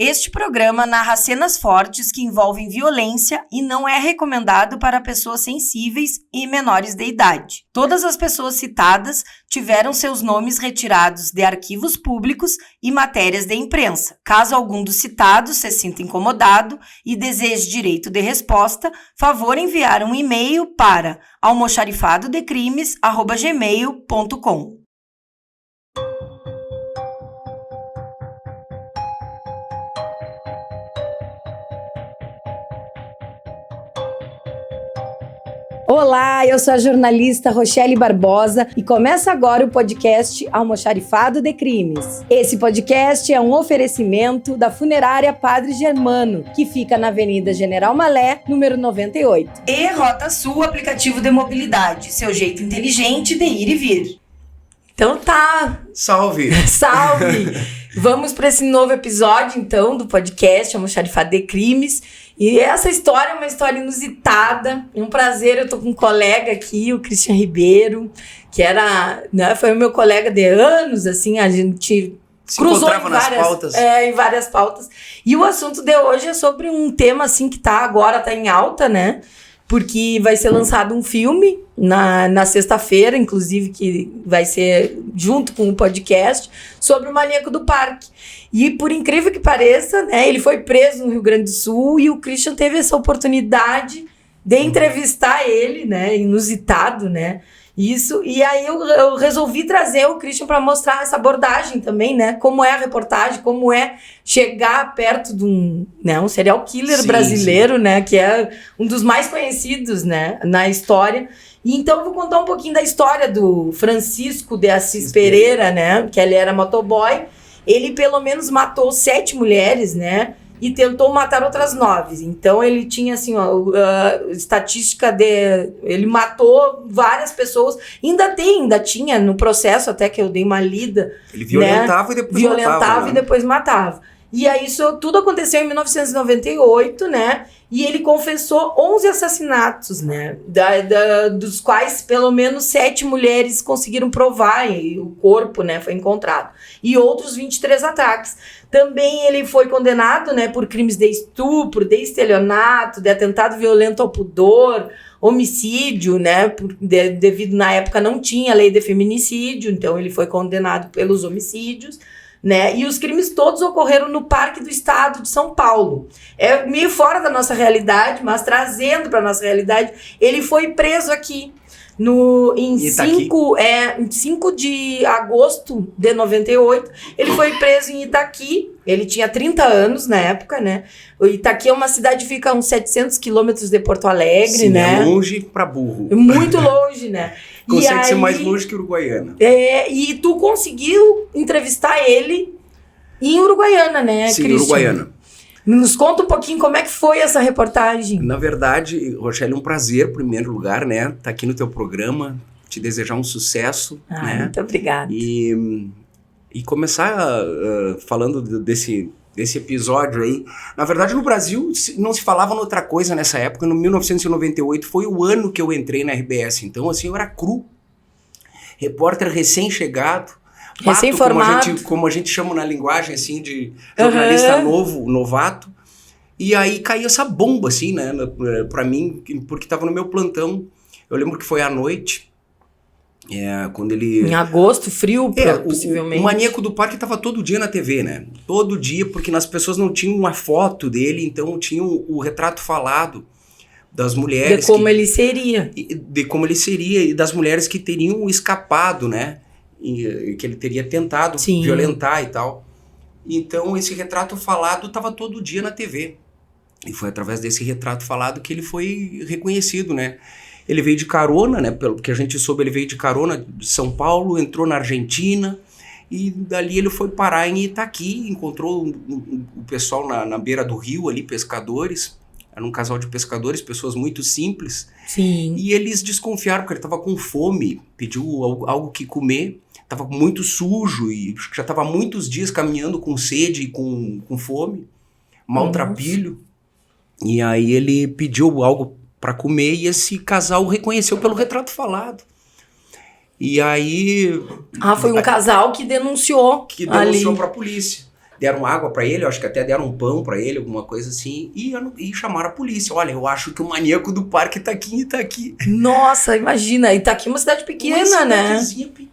Este programa narra cenas fortes que envolvem violência e não é recomendado para pessoas sensíveis e menores de idade. Todas as pessoas citadas tiveram seus nomes retirados de arquivos públicos e matérias de imprensa. Caso algum dos citados se sinta incomodado e deseje direito de resposta, favor enviar um e-mail para almoxarifadodecrimes@gmail.com. Olá, eu sou a jornalista Rochelle Barbosa e começa agora o podcast Almoxarifado de Crimes. Esse podcast é um oferecimento da Funerária Padre Germano, que fica na Avenida General Malé, número 98. E Rota Sul, aplicativo de mobilidade, seu jeito inteligente de ir e vir. Então tá. Salve! Salve! Vamos para esse novo episódio, então, do podcast Almoxarifado de Crimes. E essa história é uma história inusitada. É um prazer, eu tô com um colega aqui, o Christian Ribeiro, que era, né, foi o meu colega de anos, assim, a gente se cruzou em várias pautas. E o assunto de hoje é sobre um tema, assim, que agora tá em alta, né? Porque vai ser lançado um filme na sexta-feira, inclusive, que vai ser junto com o podcast, sobre o Maníaco do Parque. E, por incrível que pareça, né, ele foi preso no Rio Grande do Sul e o Christian teve essa oportunidade de entrevistar ele, né, inusitado, né, isso. E aí eu resolvi trazer o Christian para mostrar essa abordagem também, né, como é a reportagem, como é chegar perto de um serial killer brasileiro, né, que é um dos mais conhecidos, né, na história. E então eu vou contar um pouquinho da história do Francisco de Assis Pereira, né, que ele era motoboy. Ele pelo menos matou 7 mulheres, né? E tentou matar outras 9. Então ele tinha assim, estatística de... Ele matou várias pessoas. Ainda tinha no processo, até que eu dei uma lida. Ele violentava, né? E depois matava. E aí isso tudo aconteceu em 1998, né? E ele confessou 11 assassinatos, né? Dos quais pelo menos 7 mulheres conseguiram provar e o corpo, né, foi encontrado. E outros 23 ataques. Também ele foi condenado, né, por crimes de estupro, de estelionato, de atentado violento ao pudor, homicídio, né? Devido na época não tinha lei de feminicídio, então ele foi condenado pelos homicídios. Né? E os crimes todos ocorreram no Parque do Estado de São Paulo. É meio fora da nossa realidade, mas trazendo para nossa realidade, ele foi preso aqui em 5 de agosto de 98. Ele foi preso em Itaqui. Ele tinha 30 anos na época, né? O Itaqui é uma cidade que fica a uns 700 quilômetros de Porto Alegre, sim, né? É longe pra burro. Muito longe, né? Consegue ser mais longe que Uruguaiana. E tu conseguiu entrevistar ele em Uruguaiana, né, sim, Christian? Uruguaiana. Nos conta um pouquinho como é que foi essa reportagem. Na verdade, Rochelle, é um prazer, em primeiro lugar, né? Tá aqui no teu programa, te desejar um sucesso. Né? Muito obrigada. E começar falando desse episódio aí. Na verdade, no Brasil não se falava noutra coisa nessa época. No 1998 foi o ano que eu entrei na RBS. Então, assim, eu era cru. Repórter recém-chegado. Recém-formado. Como a gente chama na linguagem, assim, de jornalista novato. E aí caiu essa bomba, assim, né, pra mim, porque tava no meu plantão. Eu lembro que foi à noite. Quando ele... Em agosto, frio, possivelmente. O Maníaco do Parque tava todo dia na TV, né? Todo dia, porque as pessoas não tinham uma foto dele, então tinham o retrato falado das mulheres. De como ele seria. De como ele seria e das mulheres que teriam escapado, né? E que ele teria tentado violentar e tal. Então, esse retrato falado tava todo dia na TV. E foi através desse retrato falado que ele foi reconhecido, né? Ele veio de carona, né? Pelo que a gente soube, ele veio de carona de São Paulo, entrou na Argentina e dali ele foi parar em Itaqui, encontrou o pessoal na beira do rio ali, pescadores. Era um casal de pescadores, pessoas muito simples. Sim. E eles desconfiaram porque ele estava com fome, pediu algo que comer, estava muito sujo e já estava muitos dias caminhando com sede e com fome, maltrapilho. E aí ele pediu algo para comer e esse casal o reconheceu pelo retrato falado. E aí... foi um casal que denunciou. Que denunciou para a polícia. deram água pra ele, eu acho que até deram um pão pra ele, alguma coisa assim, e chamaram a polícia. Olha, eu acho que o maníaco do parque tá aqui. Nossa, imagina, Itaqui é uma cidade pequena, né?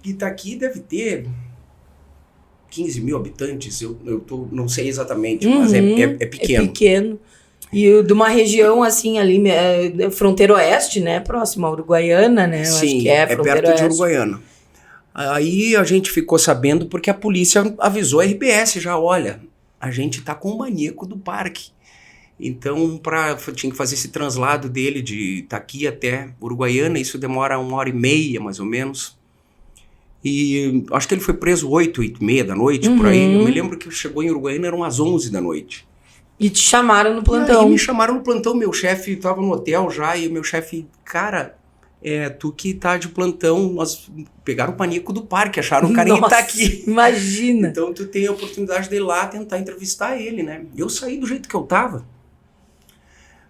Itaqui deve ter 15 mil habitantes, não sei exatamente, mas é pequeno. É pequeno. E de uma região assim ali, fronteira oeste, né? Próxima à Uruguaiana, né? Eu Sim, acho que é fronteira perto oeste. de Uruguaiana. Aí a gente ficou sabendo porque a polícia avisou a RBS já, olha, a gente tá com o maníaco do parque. Então tinha que fazer esse translado dele de Itaqui até Uruguaiana, isso demora 1h30 mais ou menos. E acho que ele foi preso 8h30 da noite, por aí. Eu me lembro que chegou em Uruguaiana, eram as 11 da noite. E te chamaram no plantão. E aí me chamaram no plantão, meu chefe tava no hotel já, e o meu chefe, cara... tu que tá de plantão, nós pegaram o maníaco do parque, acharam um cara em Itaqui. Imagina. Então tu tem a oportunidade de ir lá tentar entrevistar ele, né? Eu saí do jeito que eu tava.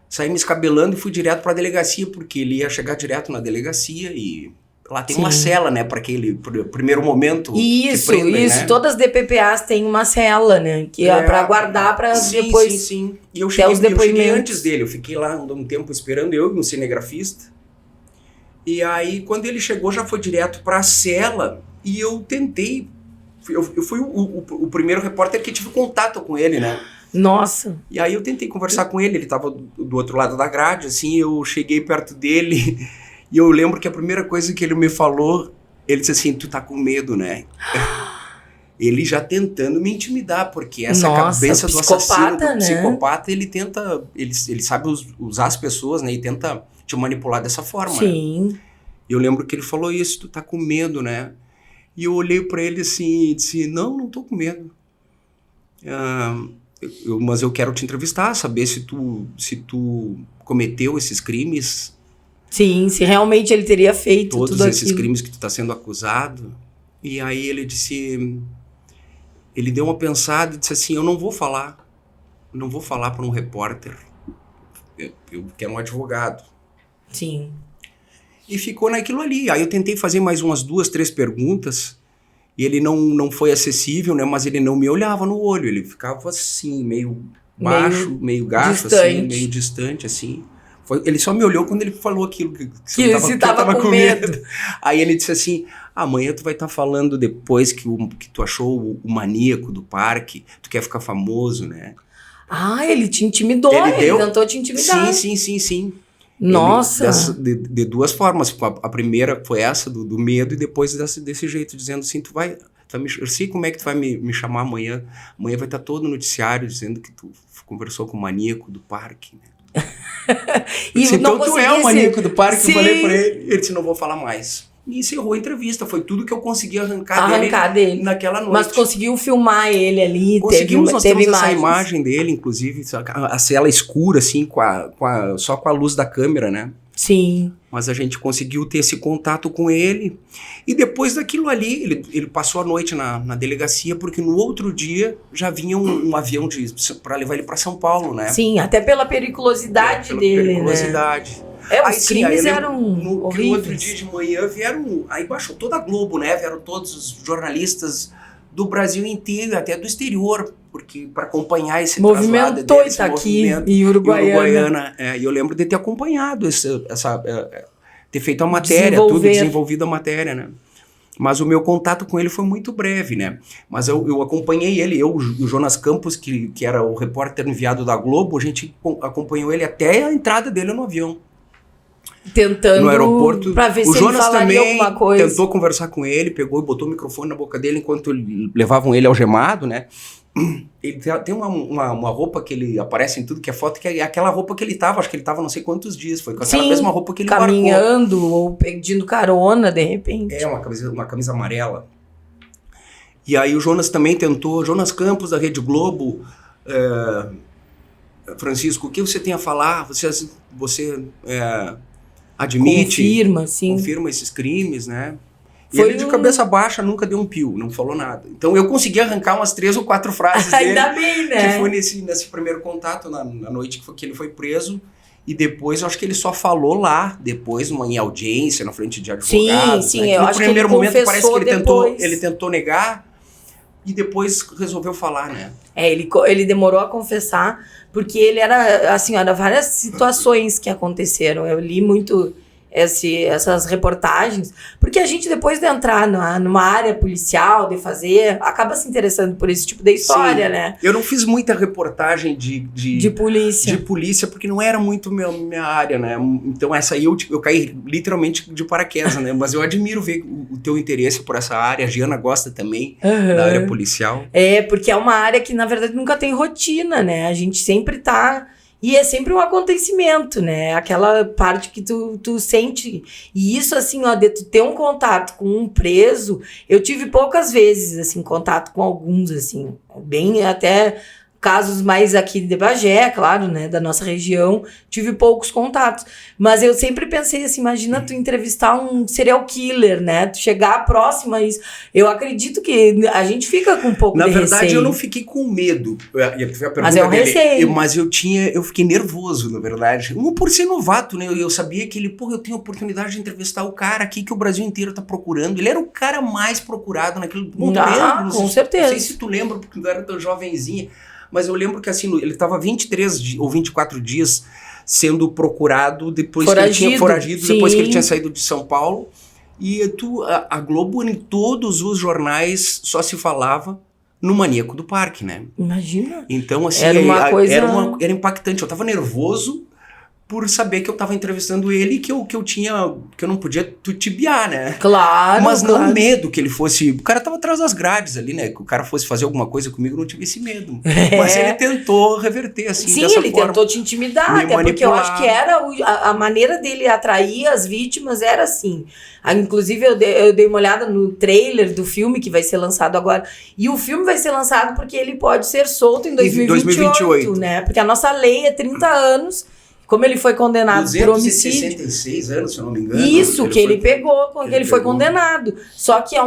Saí me escabelando e fui direto pra delegacia, porque ele ia chegar direto na delegacia e lá tem uma cela, né? Pra aquele primeiro momento. Isso, que prendem, isso. né? Todas as DPPAs têm uma cela, né? Que é pra guardar pra depois. Sim. E eu cheguei antes dele, eu fiquei lá um tempo esperando, eu e um cinegrafista. E aí, quando ele chegou, já foi direto pra cela e eu tentei... Eu fui o primeiro repórter que tive contato com ele, né? Nossa! E aí eu tentei conversar com ele tava do outro lado da grade, assim, eu cheguei perto dele e eu lembro que a primeira coisa que ele me falou, ele disse assim, tu tá com medo, né? Ele já tentando me intimidar, porque essa cabeça do assassino, do psicopata, ele tenta... Ele sabe usar as pessoas, né? E tenta... te manipular dessa forma. Sim. Né? E eu lembro que ele falou isso, tu tá com medo, né? E eu olhei pra ele assim e disse, não tô com medo. Mas eu quero te entrevistar, saber se tu cometeu esses crimes. Sim, se realmente ele teria feito todos tudo esses aquilo. crimes que tu tá sendo acusado. E aí ele disse... Ele deu uma pensada e disse assim, eu não vou falar para um repórter. Eu quero um advogado. Sim. E ficou naquilo ali. Aí eu tentei fazer mais umas 2, 3 perguntas e ele não foi acessível, né? Mas ele não me olhava no olho. Ele ficava assim, meio baixo, meio gacho, assim, meio distante, assim. Ele só me olhou quando ele falou aquilo que eu tava com medo. Aí ele disse assim, amanhã tu vai estar falando depois que tu achou o maníaco do parque, tu quer ficar famoso, né? Ah, ele te intimidou, ele tentou te intimidar. Sim. Nossa! De 2 formas. A primeira foi essa, do medo, e depois desse jeito, dizendo assim, eu sei como é que tu vai me chamar amanhã. Amanhã vai estar todo o noticiário dizendo que tu conversou com o maníaco do parque, né? Então tu é o maníaco do parque, eu falei pra ele. Ele disse, não vou falar mais. E encerrou a entrevista, foi tudo que eu consegui arrancar dele naquela noite. Mas tu conseguiu filmar ele ali, nós temos essa imagem dele, inclusive, a cela escura, assim, só com a luz da câmera, né? Sim. Mas a gente conseguiu ter esse contato com ele. E depois daquilo ali, ele passou a noite na delegacia, porque no outro dia já vinha um avião para levar ele para São Paulo, né? Sim, até pela periculosidade dele, periculosidade. Né? Os crimes eram horríveis. No outro dia de manhã aí baixou toda a Globo, né? Vieram todos os jornalistas do Brasil inteiro, até do exterior, porque para acompanhar esse movimentou Itaqui e Uruguaiana. E eu lembro de ter acompanhado ter feito a matéria, desenvolvido a matéria, né? Mas o meu contato com ele foi muito breve, né? Mas eu acompanhei ele, e o Jonas Campos, que era o repórter enviado da Globo, a gente acompanhou ele até a entrada dele no avião. Tentando no aeroporto. Pra ver o se Jonas ele falaria alguma coisa. Tentou conversar com ele, pegou e botou o microfone na boca dele enquanto levavam ele algemado, né? Ele tem uma roupa que ele aparece em tudo que é foto, que é aquela roupa que ele tava, acho que ele tava não sei quantos dias, foi com aquela mesma roupa que ele caminhando embarcou. Ou pedindo carona, de repente. Uma camisa amarela. E aí o Jonas também tentou, Jonas Campos da Rede Globo, Francisco, o que você tem a falar? Você admite, confirma esses crimes, né? E ele de cabeça baixa nunca deu um pio, não falou nada. Então eu consegui arrancar umas 3 ou 4 frases dele. Ainda bem, né? Que foi nesse primeiro contato, na noite que ele foi preso. E depois eu acho que ele só falou lá, depois em audiência, na frente de advogados. Sim, né? eu acho que ele confessou parece que ele tentou negar. e depois resolveu falar, né? Ele demorou a confessar, porque ele era, assim, era várias situações que aconteceram. Eu li muito essas reportagens, porque a gente, depois de entrar numa área policial, de fazer, acaba se interessando por esse tipo de história, Sim. né? Eu não fiz muita reportagem de polícia. De polícia, porque não era muito minha área, né? Então essa aí eu caí literalmente de paraquedas, né? Mas eu admiro ver o teu interesse por essa área. A Giana gosta também da área policial. Porque é uma área que, na verdade, nunca tem rotina, né? A gente sempre tá... E é sempre um acontecimento, né? Aquela parte que tu sente. E isso, assim, ó, de tu ter um contato com um preso, eu tive poucas vezes, assim, contato com alguns, assim, bem até casos mais aqui de Bagé, claro, né, da nossa região, tive poucos contatos. Mas eu sempre pensei assim, imagina tu entrevistar um serial killer, né, tu chegar próximo a isso. Eu acredito que a gente fica com um pouco de receio. Na verdade, eu não fiquei com medo. Mas é um receio. Mas eu fiquei nervoso, na verdade. Por ser novato, né, eu sabia que eu tenho a oportunidade de entrevistar o cara aqui que o Brasil inteiro tá procurando. Ele era o cara mais procurado naquele momento. Com certeza. Não sei se tu lembra, porque tu era tão jovenzinha. Mas eu lembro que assim, ele estava 23 ou 24 dias sendo procurado depois que ele tinha foragido, depois que ele tinha saído de São Paulo. E a Globo, em todos os jornais, só se falava no Maníaco do Parque, né? Imagina. Então, assim, era impactante. Eu tava nervoso por saber que eu tava entrevistando ele e que eu não podia tutibiar, né? Claro. Mas não medo que ele fosse... O cara tava atrás das grades ali, né? Que o cara fosse fazer alguma coisa comigo, eu não tive esse medo. Mas ele tentou reverter, assim, Sim, dessa ele forma. tentou te intimidar, até porque eu acho que era a maneira dele atrair as vítimas era assim. Inclusive, eu dei uma olhada no trailer do filme que vai ser lançado agora. E o filme vai ser lançado porque ele pode ser solto em 2028, né? Porque a nossa lei é 30 anos... Como ele foi condenado por homicídio... 266 anos, se eu não me engano. Isso, que ele pegou, quando ele foi condenado. Só que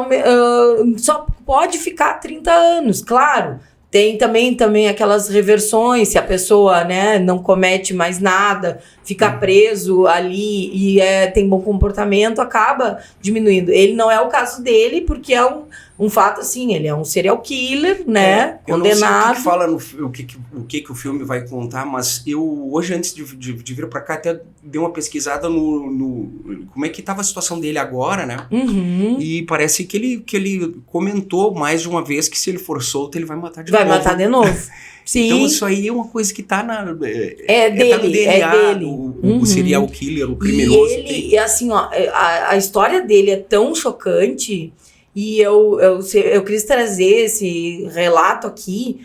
só pode ficar 30 anos, claro. Tem também aquelas reversões, se a pessoa, né, não comete mais nada, fica preso ali e tem bom comportamento, acaba diminuindo. Ele não é o caso dele, porque é um fato assim, ele é um serial killer, né, condenado. Eu não sei o que fala o que o filme vai contar, mas eu hoje, antes de vir pra cá, até dei uma pesquisada no como é que tava a situação dele agora, né? Uhum. E parece que ele comentou mais de uma vez que se ele for solto, ele vai matar de novo. Vai matar de novo. Sim. Então isso aí é uma coisa que tá na... dele. O serial killer, o criminoso. E assim, ó, a história dele é tão chocante, e eu quis trazer esse relato aqui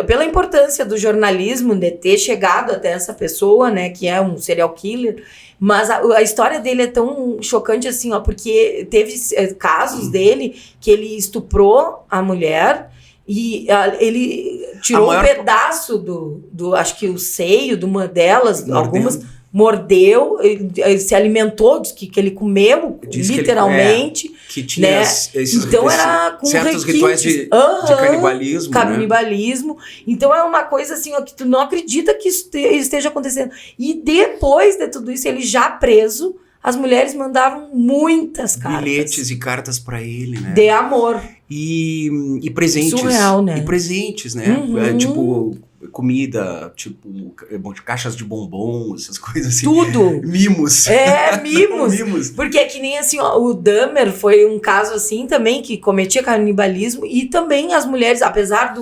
pela importância do jornalismo, de ter chegado até essa pessoa, né, que é um serial killer. Mas a história dele é tão chocante assim, ó, porque teve casos dele que ele estuprou a mulher e ele tirou um pedaço do acho que o seio de uma delas, algumas mordeu, ele se alimentou, que ele comeu, diz literalmente. Que tinha, né? Então era com certos requintes, rituais de canibalismo. Canibalismo. Né? Então é uma coisa assim, ó, que tu não acredita que isso esteja acontecendo. E depois de tudo isso, ele já preso, as mulheres mandavam muitas cartas. Bilhetes e cartas pra ele, né? De amor. E presentes. Surreal, né? E presentes, né? Uhum. Tipo... comida, tipo, caixas de bombons, essas coisas assim. Tudo! Mimos. Mimos. Porque é que nem assim, ó, o Dahmer foi um caso assim também, que cometia canibalismo, e também as mulheres, apesar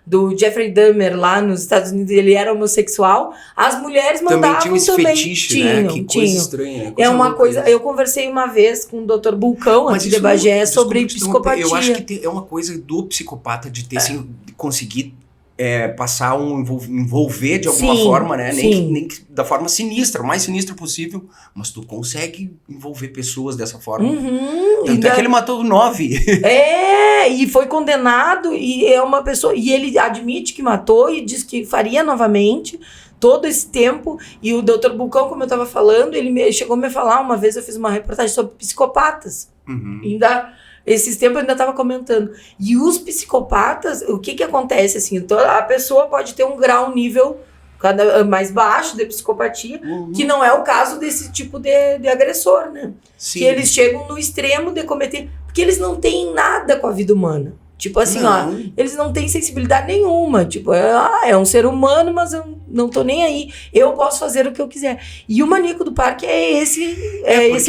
do Jeffrey Dahmer lá nos Estados Unidos, ele era homossexual, as mulheres mandavam também. Tinham esse fetiche, né? Que coisa estranha. Né? É uma coisa... Eu conversei uma vez com o Dr. Bulcão, aqui de Bagé, sobre psicopatia. Eu acho que é uma coisa do psicopata de ter de conseguir passar envolver de alguma forma, né? Nem da forma sinistra, o mais sinistra possível, mas tu consegue envolver pessoas dessa forma. Tanto é que ele matou 9. E foi condenado, e é uma pessoa... E ele admite que matou e diz que faria novamente todo esse tempo. E o Dr. Bulcão, como eu estava falando, ele chegou a me falar, uma vez eu fiz uma reportagem sobre psicopatas. Esses tempos eu ainda estava comentando. E os psicopatas, o que acontece? Assim, a pessoa pode ter um grau, nível cada mais baixo de psicopatia, que não é o caso desse tipo de agressor, né? Sim. Que eles chegam no extremo de cometer... Porque eles não têm nada com a vida humana. Tipo assim, ó, eles não têm sensibilidade nenhuma. Tipo, é um ser humano, mas eu não tô nem aí. Eu posso fazer o que eu quiser. E o Maníaco do Parque é esse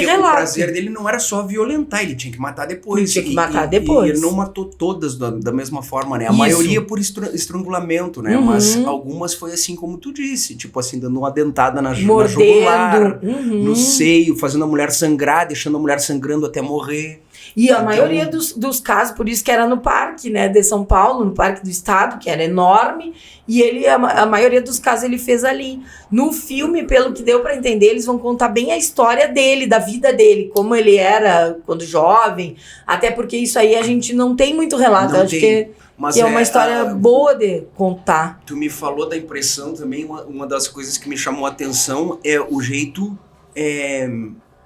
relato. O prazer dele não era só violentar, ele tinha que matar depois. Ele tinha que matar depois. E ele não matou todas da mesma forma, né? A maioria por estrangulamento, né? Mas algumas foi assim como tu disse. Tipo assim, dando uma dentada na jugular, no seio, fazendo a mulher sangrar, deixando a mulher sangrando até morrer. E a maioria dos casos, por isso que era no parque, né, de São Paulo, no Parque do Estado, que era enorme, e a maioria dos casos ele fez ali. No filme, pelo que deu pra entender, eles vão contar bem a história dele, da vida dele, como ele era quando jovem, até porque isso aí a gente não tem muito relato, acho que é uma história boa de contar. Tu me falou da impressão também, uma das coisas que me chamou a atenção é o jeito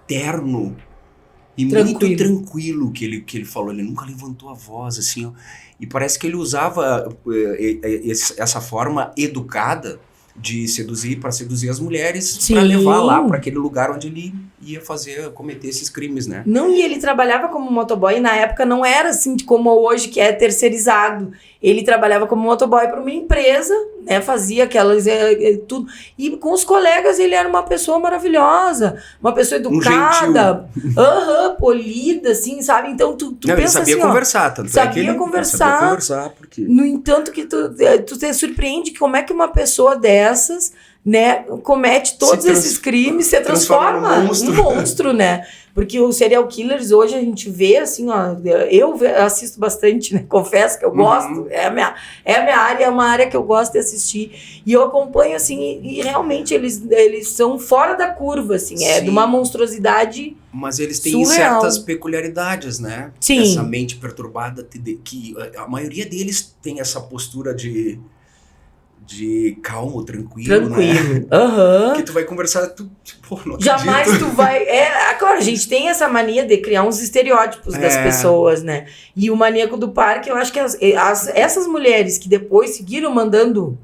terno e muito tranquilo que ele falou. Ele nunca levantou a voz, assim, ó. E parece que ele usava essa forma educada de seduzir, para seduzir as mulheres, para levar lá para aquele lugar onde ele ia cometer esses crimes, né? Não, e ele trabalhava como motoboy, e na época não era assim como hoje, que é terceirizado. Ele trabalhava como motoboy para uma empresa, né? Fazia aquelas tudo. E com os colegas ele era uma pessoa maravilhosa, uma pessoa educada, polida, assim, sabe? Então tu não, pensa ele sabia assim, conversar, tanto sabia conversar, porque... No entanto que tu te surpreende que como é que uma pessoa dessas, né, comete todos esses crimes, se transforma num monstro, né? Porque os serial killers hoje a gente vê, assim, ó, eu assisto bastante, né? Confesso que eu gosto, é a minha área, é uma área que eu gosto de assistir. E eu acompanho, assim, e realmente eles são fora da curva, assim, de uma monstruosidade. Mas eles têm certas peculiaridades, né? Sim. Essa mente perturbada, que a maioria deles tem essa postura de calmo, tranquilo, né? Que tu vai conversar, não jamais acredito. Tu vai... Claro, a gente tem essa mania de criar uns estereótipos das pessoas, né? E o Maníaco do Parque, eu acho que essas mulheres que depois seguiram mandando,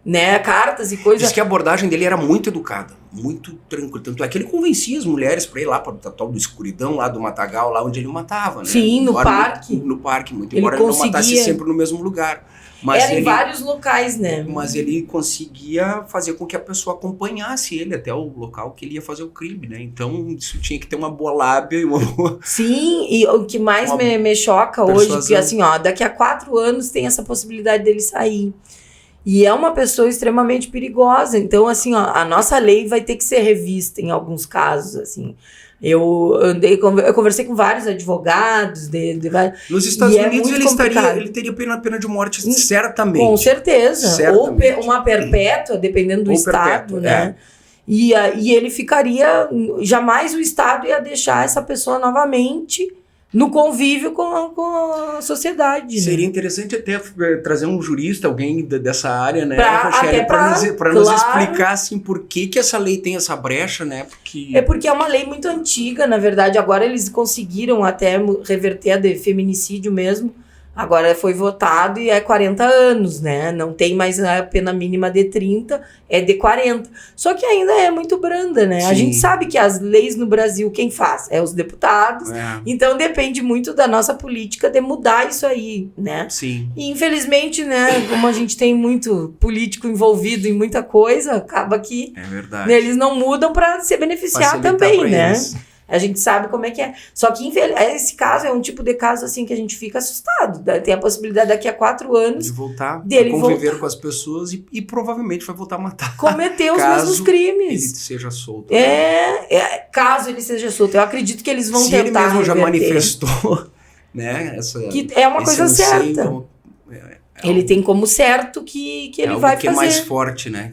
né, cartas e coisas... Diz que a abordagem dele era muito educada, muito tranquila. Tanto é que ele convencia as mulheres pra ir lá pra tal do escuridão, lá do matagal, lá onde ele matava, né? Sim, no parque. No parque, muito. Embora ele não matasse sempre no mesmo lugar. Mas era em vários locais, né? Mas ele conseguia fazer com que a pessoa acompanhasse ele até o local que ele ia fazer o crime, né? Então, isso tinha que ter uma boa lábia e uma boa... Sim, e o que mais me choca hoje, porque assim, ó, daqui a 4 anos tem essa possibilidade dele sair. E é uma pessoa extremamente perigosa. Então, assim, ó, a nossa lei vai ter que ser revista em alguns casos, assim... Eu conversei com vários advogados nos Estados Unidos ele teria pena de morte, certamente. Com certeza. Certamente. Ou uma perpétua, dependendo do estado, né? E ele ficaria... Jamais o estado ia deixar essa pessoa novamente no convívio com a sociedade. Seria interessante até trazer um jurista, alguém dessa área, né, para nos explicar assim, por que essa lei tem essa brecha, né? Porque é uma lei muito antiga, na verdade. Agora eles conseguiram até reverter a de feminicídio mesmo. Agora foi votado e é 40 anos, né? Não tem mais a pena mínima de 30, é de 40. Só que ainda é muito branda, né? Sim. A gente sabe que as leis no Brasil, quem faz? É os deputados. Então depende muito da nossa política de mudar isso aí, né? Sim. E infelizmente, né? Como a gente tem muito político envolvido em muita coisa, acaba que eles não mudam para se beneficiar também, né? Eles. A gente sabe como é que é. Só que esse caso é um tipo de caso assim que a gente fica assustado. Tem a possibilidade daqui a 4 anos de voltar a conviver com as pessoas e provavelmente vai voltar a matar. Cometer os mesmos crimes. Ele seja solto. Caso ele seja solto. Eu acredito que eles vão tentar ele mesmo reverter. Já manifestou, né? Que é uma coisa certa. Ele tem como certo que ele vai fazer. Que é mais forte, né?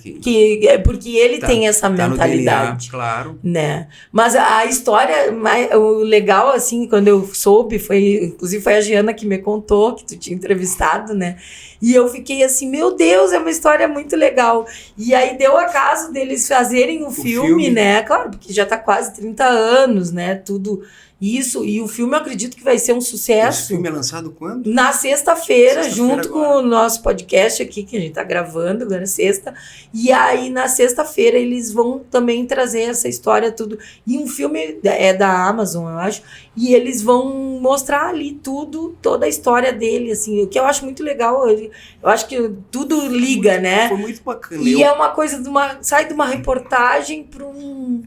Porque ele tem essa mentalidade. DNA, claro. Né? Mas a história, o legal, assim, quando eu soube, inclusive foi a Giana que me contou, que tu tinha entrevistado, né? E eu fiquei assim, meu Deus, é uma história muito legal. E aí deu a caso deles fazerem o filme, né? Claro, porque já tá quase 30 anos, né? Tudo... Isso, e o filme eu acredito que vai ser um sucesso. Esse filme é lançado quando? Na sexta-feira, junto com o nosso podcast aqui, que a gente tá gravando, agora é sexta. E aí, na sexta-feira, eles vão também trazer essa história, tudo. E um filme é da Amazon, eu acho. E eles vão mostrar ali tudo, toda a história dele, assim. O que eu acho muito legal, eu acho que tudo liga, né? Foi muito bacana. E é uma coisa, sai de uma reportagem para um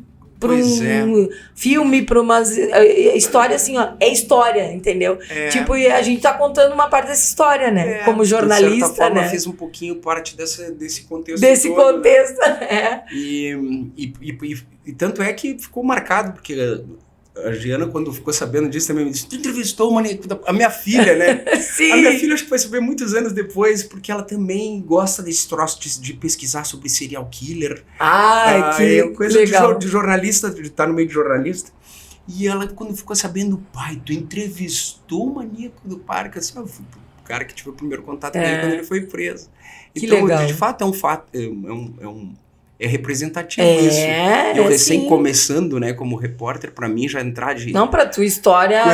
filme, para uma história assim, ó, é história, entendeu? Tipo, e a gente tá contando uma parte dessa história, né? Como jornalista, de certa forma, né? Fiz um pouquinho parte desse contexto. Desse todo, contexto, né? E tanto é que ficou marcado, porque a Giana, quando ficou sabendo disso, também me disse, tu entrevistou a minha filha, né? Sim. A minha filha acho que foi saber muitos anos depois, porque ela também gosta desse troço de pesquisar sobre serial killer. Que coisa legal. De jornalista, de estar no meio de jornalista. E ela, quando ficou sabendo, pai, tu entrevistou o maníaco do parque, assim, o cara que tive o primeiro contato com ele quando ele foi preso. Que então, legal. De fato, é representativo isso. Eu recém começando, né, como repórter, pra mim já entrar de... Não, pra tua história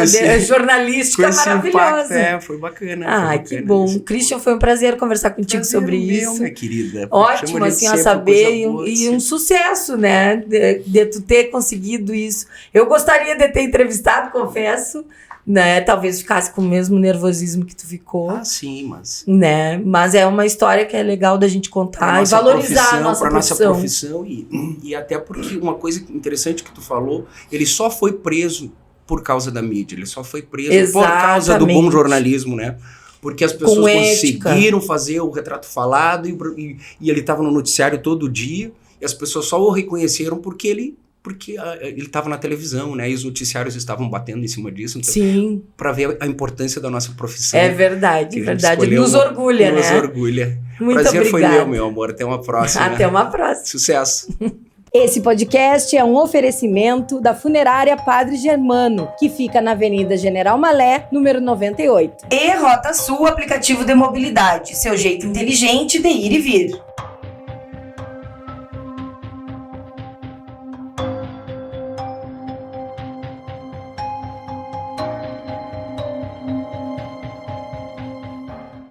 jornalística maravilhosa. Impacto, foi bacana. Que bom. Isso. Christian, foi um prazer conversar contigo sobre isso. Minha querida. Ótimo, assim, a saber, e um sucesso, né, de tu ter conseguido isso. Eu gostaria de ter entrevistado, confesso, né, talvez ficasse com o mesmo nervosismo que tu ficou. Sim, mas... Né, mas é uma história que é legal da gente contar e valorizar a nossa profissão. E até porque uma coisa interessante que tu falou, ele só foi preso por causa da mídia, ele só foi preso por causa do bom jornalismo, né? Porque as pessoas conseguiram fazer o retrato falado e ele estava no noticiário todo dia e as pessoas só o reconheceram porque ele estava na televisão, né? E os noticiários estavam batendo em cima disso. Então, sim. Para ver a importância da nossa profissão. É verdade, verdade. Nos orgulha, né? Nos orgulha. Muito Prazer obrigada. foi meu amor. Até uma próxima. Até uma próxima. Sucesso. Esse podcast é um oferecimento da Funerária Padre Germano, que fica na Avenida General Malé, número 98. E Rota Sul, aplicativo de mobilidade. Seu jeito inteligente de ir e vir.